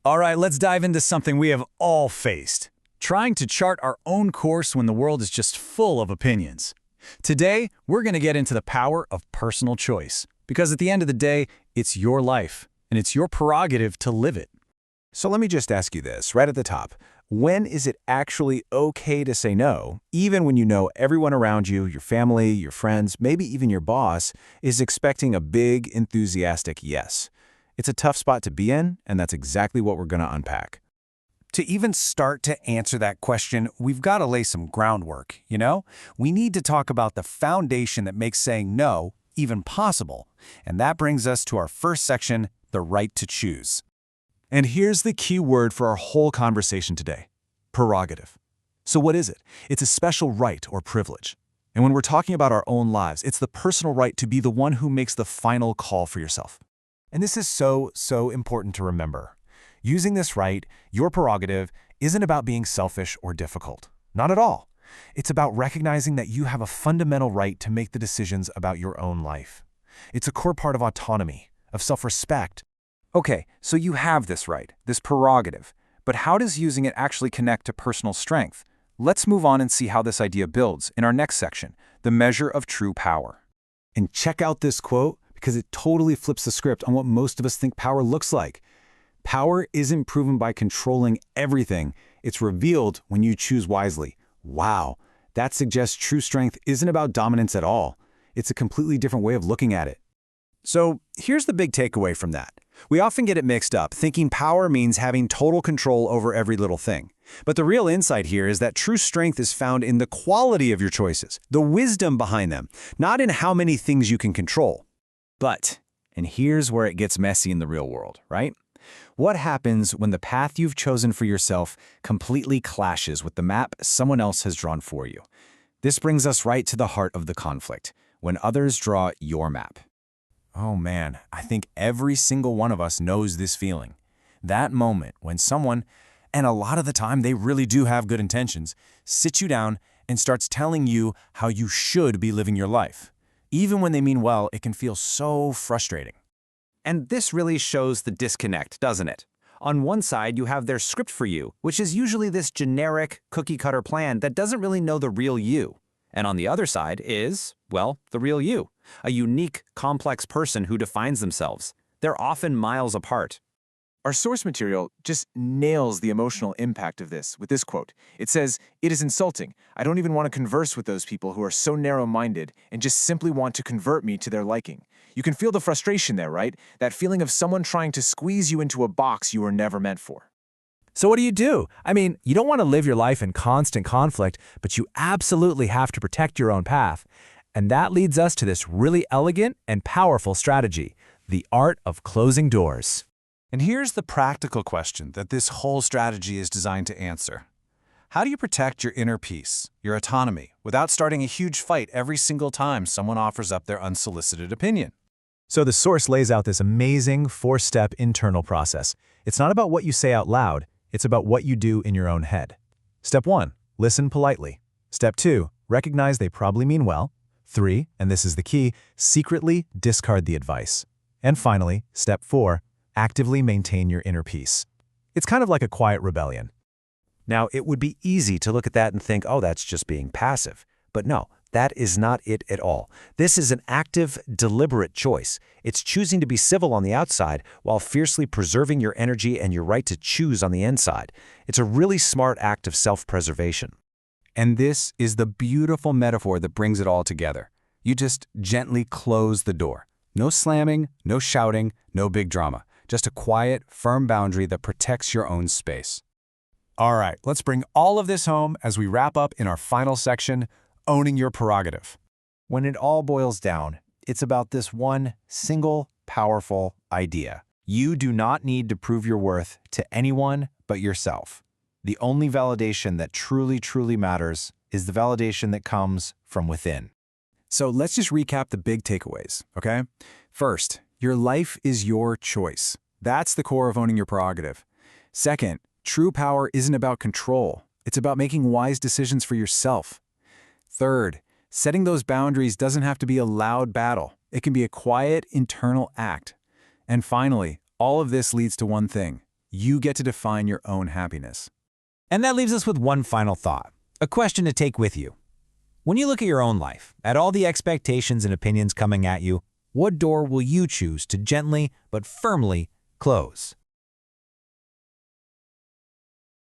All right, let's dive into something we have all faced. Trying to chart our own course when the world is just full of opinions. Today, we're going to get into the power of personal choice. Because at the end of the day, it's your life, and it's your prerogative to live it. So let me just ask you this, right at the top. When is it actually okay to say no, even when you know everyone around you, your family, your friends, maybe even your boss, is expecting a big, enthusiastic yes? It's a tough spot to be in, and that's exactly what we're going to unpack. To even start to answer that question, we've got to lay some groundwork, you know? We need to talk about the foundation that makes saying no even possible. And that brings us to our first section, the right to choose. And here's the key word for our whole conversation today: prerogative. So what is it? It's a special right or privilege. And when we're talking about our own lives, it's the personal right to be the one who makes the final call for yourself. And this is so important to remember. Using this right, your prerogative, isn't about being selfish or difficult. Not at all. It's about recognizing that you have a fundamental right to make the decisions about your own life. It's a core part of autonomy, of self-respect. Okay, so you have this right, this prerogative, but how does using it actually connect to personal strength? Let's move on and see how this idea builds in our next section, the measure of true power. And check out this quote, because it totally flips the script on what most of us think power looks like. Power isn't proven by controlling everything. It's revealed when you choose wisely. Wow, that suggests true strength isn't about dominance at all. It's a completely different way of looking at it. So here's the big takeaway from that. We often get it mixed up, thinking power means having total control over every little thing. But the real insight here is that true strength is found in the quality of your choices, the wisdom behind them, not in how many things you can control. But, and here's where it gets messy in the real world, right? What happens when the path you've chosen for yourself completely clashes with the map someone else has drawn for you? This brings us right to the heart of the conflict, when others draw your map. Oh man, I think every single one of us knows this feeling. That moment when someone, and a lot of the time they really do have good intentions, sits you down and starts telling you how you should be living your life. Even when they mean well, it can feel so frustrating. And this really shows the disconnect, doesn't it? On one side, you have their script for you, which is usually this generic, cookie-cutter plan that doesn't really know the real you. And on the other side is, well, the real you, a unique, complex person who defines themselves. They're often miles apart. Our source material just nails the emotional impact of this with this quote. It says, "It is insulting. I don't even want to converse with those people who are so narrow-minded and just simply want to convert me to their liking." You can feel the frustration there, right? That feeling of someone trying to squeeze you into a box you were never meant for. So what do? I mean, you don't want to live your life in constant conflict, but you absolutely have to protect your own path. And that leads us to this really elegant and powerful strategy, the art of closing doors. And here's the practical question that this whole strategy is designed to answer. How do you protect your inner peace, your autonomy, without starting a huge fight every single time someone offers up their unsolicited opinion? So the source lays out this amazing 4-step internal process. It's not about what you say out loud, it's about what you do in your own head. Step 1, listen politely. Step 2, recognize they probably mean well. 3, and this is the key, secretly discard the advice. And finally, step 4, actively maintain your inner peace. It's kind of like a quiet rebellion. Now, it would be easy to look at that and think, oh, that's just being passive. But no, that is not it at all. This is an active, deliberate choice. It's choosing to be civil on the outside while fiercely preserving your energy and your right to choose on the inside. It's a really smart act of self-preservation. And this is the beautiful metaphor that brings it all together. You just gently close the door. No slamming, no shouting, no big drama. Just a quiet, firm boundary that protects your own space. All right, let's bring all of this home as we wrap up in our final section, owning your prerogative. When it all boils down, it's about this one single, powerful idea. You do not need to prove your worth to anyone but yourself. The only validation that truly matters is the validation that comes from within. So let's just recap the big takeaways, okay? First, your life is your choice. That's the core of owning your prerogative. Second, true power isn't about control. It's about making wise decisions for yourself. Third, setting those boundaries doesn't have to be a loud battle. It can be a quiet, internal act. And finally, all of this leads to one thing: You get to define your own happiness. And that leaves us with one final thought, a question to take with you. When you look at your own life, at all the expectations and opinions coming at you, what door will you choose to gently but firmly close?